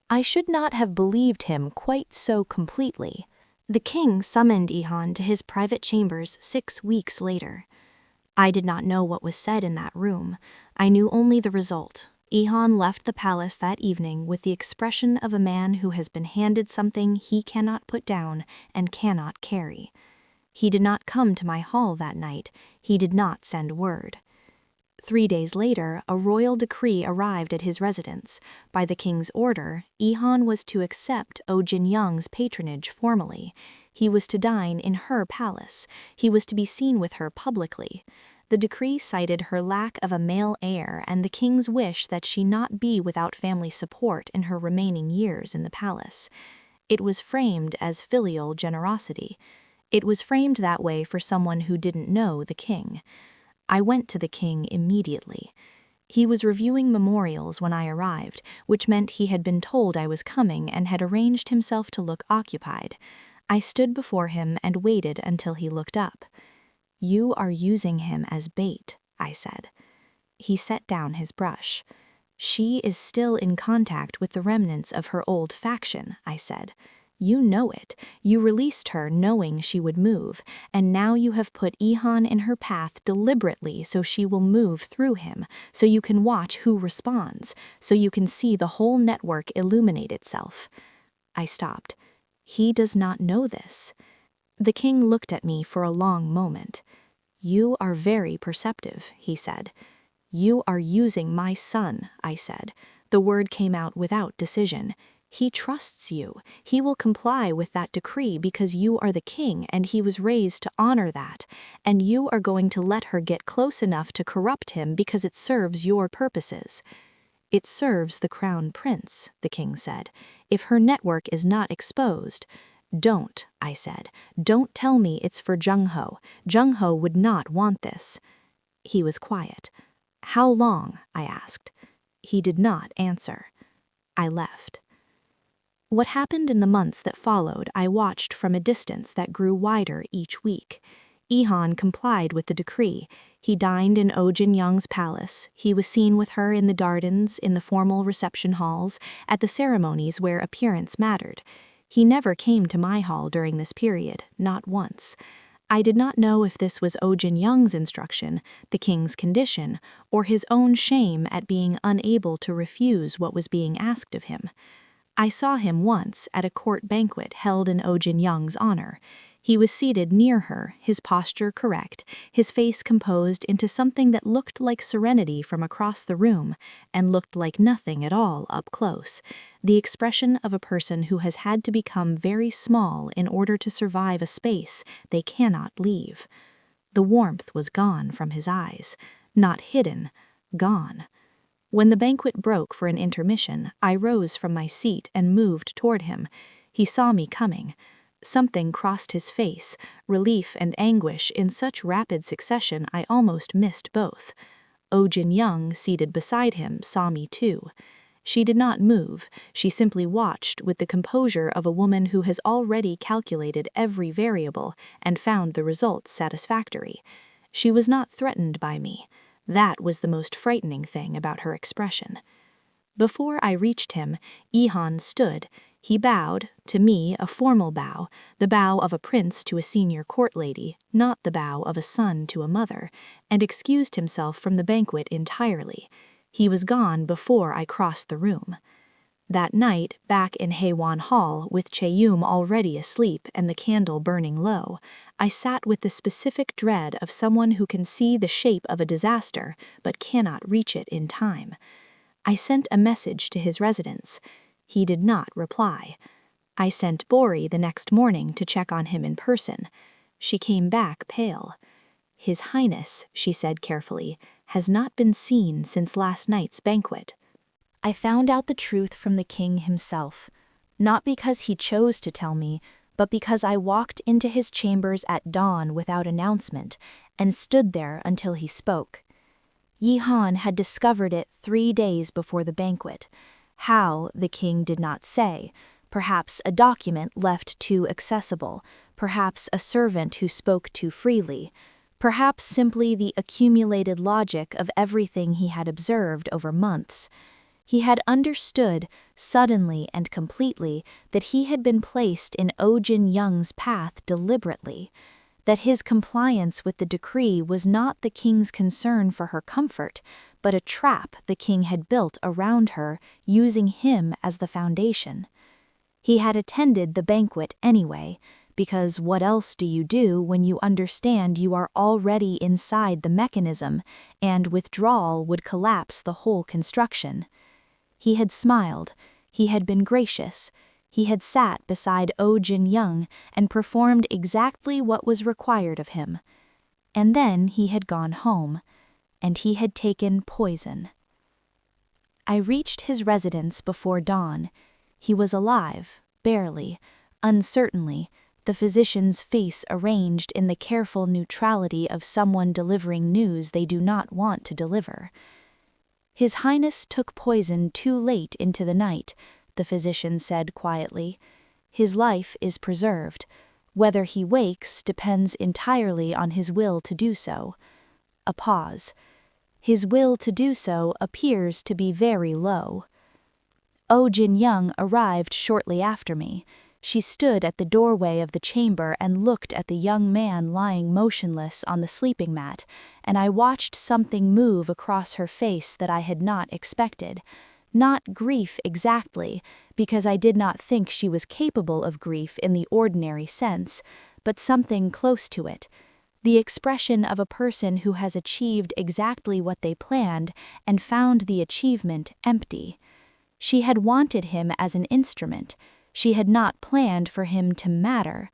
I should not have believed him quite so completely. The king summoned Yehan to his private chambers 6 weeks later. I did not know what was said in that room. I knew only the result. Yehan left the palace that evening with the expression of a man who has been handed something he cannot put down and cannot carry. He did not come to my hall that night. He did not send word. 3 days later, a royal decree arrived at his residence. By the king's order, Yehan was to accept Oh Jin Young's patronage formally. He was to dine in her palace. He was to be seen with her publicly. The decree cited her lack of a male heir and the king's wish that she not be without family support in her remaining years in the palace. It was framed as filial generosity. It was framed that way for someone who didn't know the king. I went to the king immediately. He was reviewing memorials when I arrived, which meant he had been told I was coming and had arranged himself to look occupied. I stood before him and waited until he looked up. "You are using him as bait," I said. He set down his brush. She is still in contact with the remnants of her old faction, I said. You know it. You released her knowing she would move, and now you have put Yehan in her path deliberately so she will move through him, so you can watch who responds, so you can see the whole network illuminate itself. I stopped. He does not know this. The king looked at me for a long moment. You are very perceptive, he said. You are using my son, I said. The word came out without decision. He trusts you. He will comply with that decree because you are the king and he was raised to honor that. And you are going to let her get close enough to corrupt him because it serves your purposes. It serves the crown prince, the king said. If her network is not exposed, don't, I said. Don't tell me it's for Jung-ho. Jung-ho would not want this. He was quiet. How long? I asked. He did not answer. I left. What happened in the months that followed, I watched from a distance that grew wider each week. Yehan complied with the decree. He dined in Oh Jin-young's palace. He was seen with her in the gardens, in the formal reception halls, at the ceremonies where appearance mattered. He never came to my hall during this period, not once. I did not know if this was Oh Jin-young's instruction, the king's condition, or his own shame at being unable to refuse what was being asked of him. I saw him once at a court banquet held in Oh Jin-young's honor. He was seated near her, his posture correct, his face composed into something that looked like serenity from across the room and looked like nothing at all up close, the expression of a person who has had to become very small in order to survive a space they cannot leave. The warmth was gone from his eyes, not hidden, gone. When the banquet broke for an intermission, I rose from my seat and moved toward him. He saw me coming. Something crossed his face, relief and anguish in such rapid succession I almost missed both. Oh Jin-young, seated beside him, saw me too. She did not move, she simply watched with the composure of a woman who has already calculated every variable and found the results satisfactory. She was not threatened by me. That was the most frightening thing about her expression. Before I reached him, Yehan stood. He bowed, to me a formal bow, the bow of a prince to a senior court lady, not the bow of a son to a mother, and excused himself from the banquet entirely. He was gone before I crossed the room. That night, back in Hwan Hall, with Chaeyoom already asleep and the candle burning low, I sat with the specific dread of someone who can see the shape of a disaster but cannot reach it in time. I sent a message to his residence. He did not reply. I sent Bori the next morning to check on him in person. She came back pale. His Highness, she said carefully, has not been seen since last night's banquet. I found out the truth from the king himself, not because he chose to tell me, but because I walked into his chambers at dawn without announcement and stood there until he spoke. Yehan had discovered it 3 days before the banquet. How, the king did not say. Perhaps a document left too accessible, perhaps a servant who spoke too freely, perhaps simply the accumulated logic of everything he had observed over months. He had understood, suddenly and completely, that he had been placed in Oh Jin-young's path deliberately, that his compliance with the decree was not the king's concern for her comfort, but a trap the king had built around her, using him as the foundation. He had attended the banquet anyway, because what else do you do when you understand you are already inside the mechanism, and withdrawal would collapse the whole construction? He had smiled, he had been gracious, he had sat beside Oh Jin-young and performed exactly what was required of him. And then he had gone home, and he had taken poison. I reached his residence before dawn. He was alive, barely, uncertainly, the physician's face arranged in the careful neutrality of someone delivering news they do not want to deliver. His Highness took poison too late into the night, the physician said quietly. His life is preserved. Whether he wakes depends entirely on his will to do so. A pause. His will to do so appears to be very low. Oh Jin-young arrived shortly after me. She stood at the doorway of the chamber and looked at the young man lying motionless on the sleeping mat, and I watched something move across her face that I had not expected. Not grief exactly, because I did not think she was capable of grief in the ordinary sense, but something close to it. The expression of a person who has achieved exactly what they planned and found the achievement empty. She had wanted him as an instrument. She had not planned for him to matter.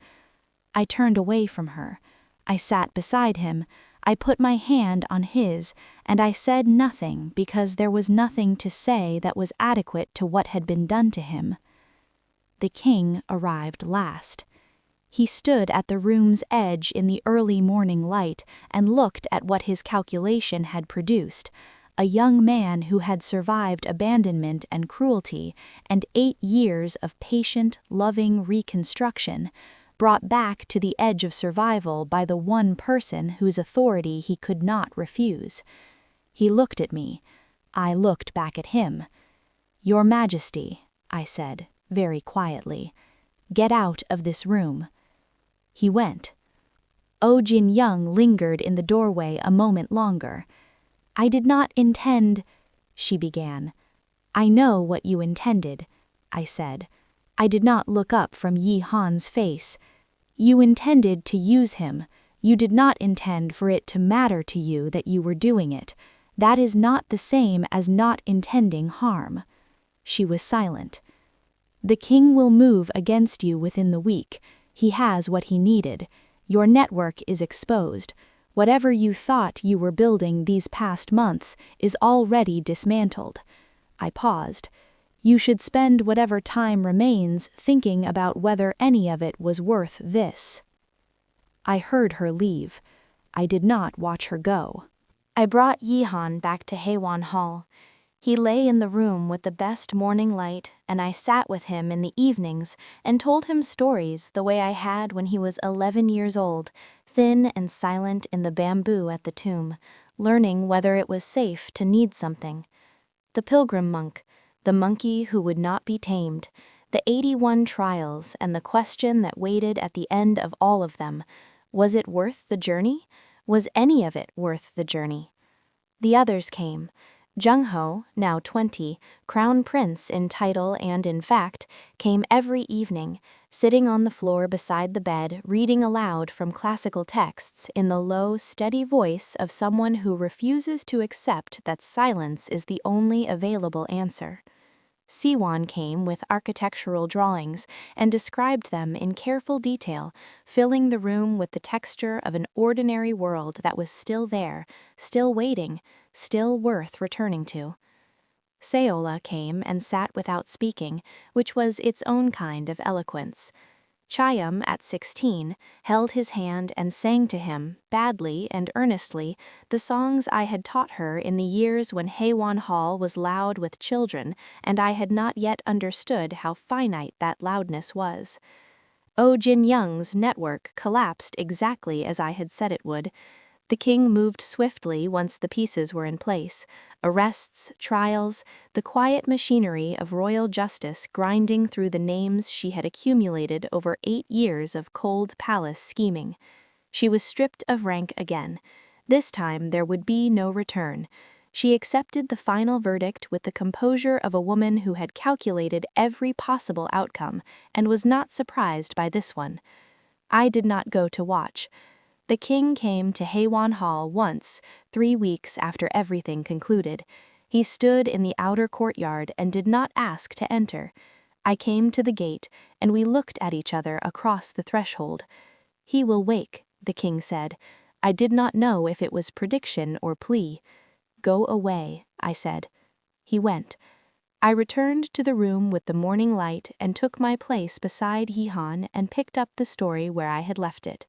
I turned away from her. I sat beside him. I put my hand on his, and I said nothing because there was nothing to say that was adequate to what had been done to him. The king arrived last. He stood at the room's edge in the early morning light and looked at what his calculation had produced. A young man who had survived abandonment and cruelty and 8 years of patient, loving reconstruction, brought back to the edge of survival by the one person whose authority he could not refuse. He looked at me. I looked back at him. "Your Majesty," I said, very quietly, "get out of this room." He went. Oh Jin-young lingered in the doorway a moment longer. "I did not intend," she began. "I know what you intended," I said. I did not look up from Yehan's face. "You intended to use him. You did not intend for it to matter to you that you were doing it. That is not the same as not intending harm." She was silent. "The king will move against you within the week. He has what he needed. Your network is exposed. Whatever you thought you were building these past months is already dismantled." I paused. "You should spend whatever time remains thinking about whether any of it was worth this." I heard her leave. I did not watch her go. I brought Yehan back to Hwan Hall. He lay in the room with the best morning light, and I sat with him in the evenings and told him stories the way I had when he was 11 years old, thin and silent in the bamboo at the tomb, learning whether it was safe to need something. The pilgrim monk, the monkey who would not be tamed, the 81 trials, and the question that waited at the end of all of them. Was it worth the journey? Was any of it worth the journey? The others came. Jung-ho, now 20, crown prince in title and in fact, came every evening, sitting on the floor beside the bed, reading aloud from classical texts in the low, steady voice of someone who refuses to accept that silence is the only available answer. Siwon came with architectural drawings and described them in careful detail, filling the room with the texture of an ordinary world that was still there, still waiting, still worth returning to. Seola came and sat without speaking, which was its own kind of eloquence. Chayam, at 16, held his hand and sang to him, badly and earnestly, the songs I had taught her in the years when Hwan Hall was loud with children and I had not yet understood how finite that loudness was. Oh Jin-young's network collapsed exactly as I had said it would. The king moved swiftly once the pieces were in place. Arrests, trials, the quiet machinery of royal justice grinding through the names she had accumulated over 8 years of cold palace scheming. She was stripped of rank again. This time there would be no return. She accepted the final verdict with the composure of a woman who had calculated every possible outcome and was not surprised by this one. I did not go to watch. The king came to Hwan Hall once, 3 weeks after everything concluded. He stood in the outer courtyard and did not ask to enter. I came to the gate, and we looked at each other across the threshold. "He will wake," the king said. I did not know if it was prediction or plea. "Go away," I said. He went. I returned to the room with the morning light and took my place beside Yehan and picked up the story where I had left it.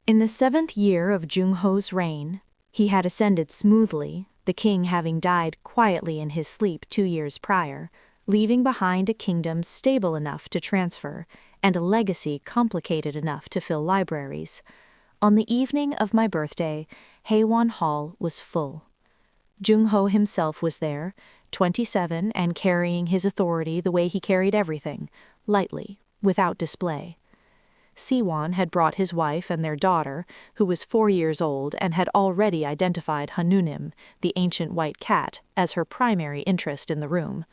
In the 7th year of Jung-ho's reign, he had ascended smoothly, the king having died quietly in his sleep 2 years prior, leaving behind a kingdom stable enough to transfer and a legacy complicated enough to fill libraries. On the evening of my birthday, Hwan Hall was full. Jung-ho himself was there, 27 and carrying his authority the way he carried everything, lightly, without display. Siwon had brought his wife and their daughter, who was 4 years old and had already identified Hanunim, the ancient white cat, as her primary interest in the room.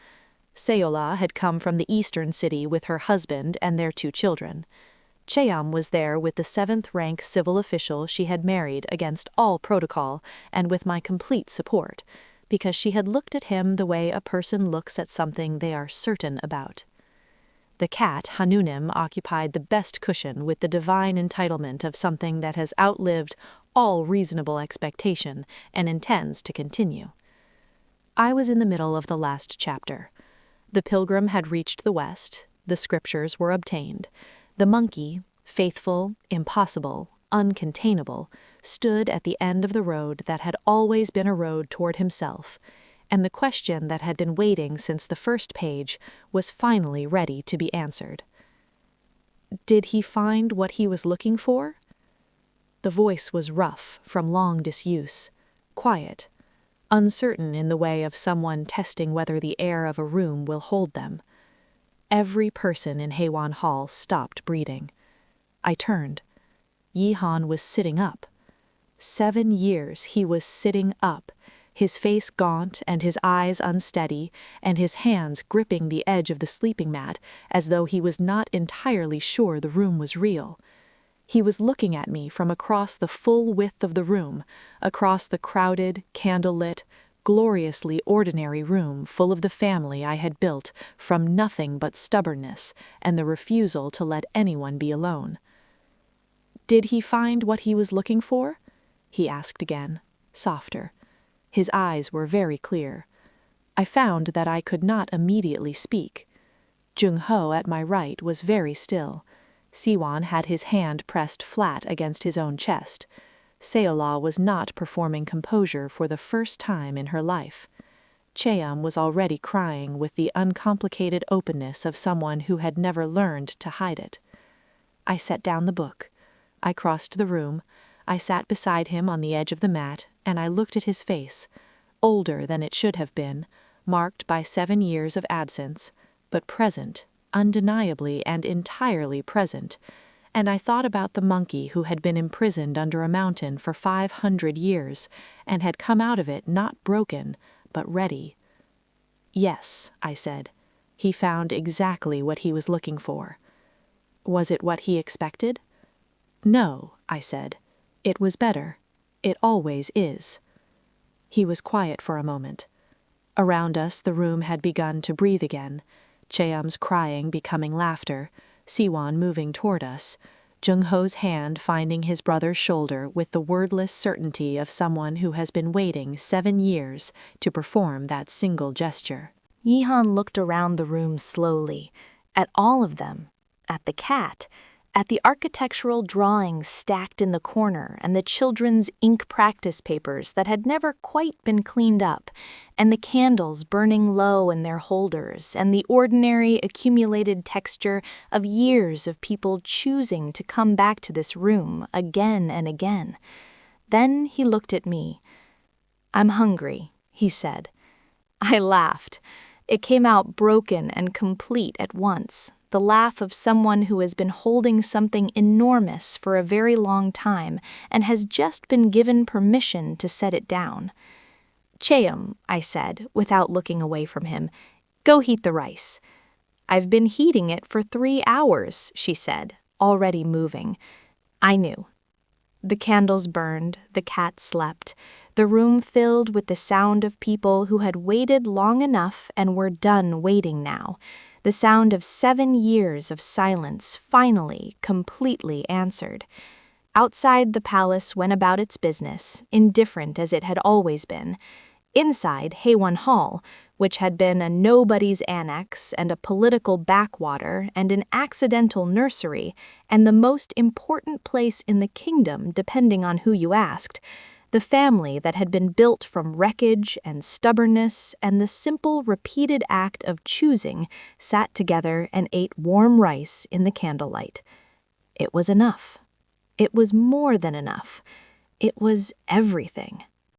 Seola had come from the eastern city with her husband and their 2 children. Cheam was there with the 7th-rank civil official she had married against all protocol and with my complete support, because she had looked at him the way a person looks at something they are certain about. The cat, Hanunim, occupied the best cushion with the divine entitlement of something that has outlived all reasonable expectation and intends to continue. I was in the middle of the last chapter. The pilgrim had reached the west, the scriptures were obtained. The monkey, faithful, impossible, uncontainable, stood at the end of the road that had always been a road toward himself, and the question that had been waiting since the first page was finally ready to be answered. Did he find what he was looking for? The voice was rough from long disuse, quiet, uncertain in the way of someone testing whether the air of a room will hold them. Every person in Hwan Hall stopped breathing. I turned. Yehan was sitting up. 7 years he was sitting up, his face gaunt and his eyes unsteady, and his hands gripping the edge of the sleeping mat as though he was not entirely sure the room was real. He was looking at me from across the full width of the room, across the crowded, candlelit, gloriously ordinary room full of the family I had built from nothing but stubbornness and the refusal to let anyone be alone. Did he find what he was looking for? He asked again, softer. His eyes were very clear. I found that I could not immediately speak. Jung-ho at my right was very still. Siwon had his hand pressed flat against his own chest. Seola was not performing composure for the first time in her life. Cheam was already crying with the uncomplicated openness of someone who had never learned to hide it. I set down the book. I crossed the room. I sat beside him on the edge of the mat, and I looked at his face, older than it should have been, marked by 7 years of absence, but present, undeniably and entirely present, and I thought about the monkey who had been imprisoned under a mountain for 500 years and had come out of it not broken, but ready. Yes, I said, he found exactly what he was looking for. Was it what he expected? No, I said. It was better. It always is. He was quiet for a moment. Around us the room had begun to breathe again, Cheam's crying becoming laughter, Siwon moving toward us, Jung-ho's hand finding his brother's shoulder with the wordless certainty of someone who has been waiting 7 years to perform that single gesture. Yehan looked around the room slowly, at all of them, at the cat, at the architectural drawings stacked in the corner and the children's ink practice papers that had never quite been cleaned up, and the candles burning low in their holders, and the ordinary accumulated texture of years of people choosing to come back to this room again and again. Then he looked at me. "I'm hungry," he said. I laughed. It came out broken and complete at once. The laugh of someone who has been holding something enormous for a very long time and has just been given permission to set it down. "Cheam," I said, without looking away from him, "go heat the rice." "I've been heating it for 3 hours," she said, already moving. I knew. The candles burned, the cat slept, the room filled with the sound of people who had waited long enough and were done waiting now. The sound of 7 years of silence finally, completely answered. Outside, the palace went about its business, indifferent as it had always been. Inside, Hwan Hall, which had been a nobody's annex and a political backwater and an accidental nursery, and the most important place in the kingdom depending on who you asked, the family that had been built from wreckage and stubbornness and the simple repeated act of choosing sat together and ate warm rice in the candlelight. It was enough. It was more than enough. It was everything.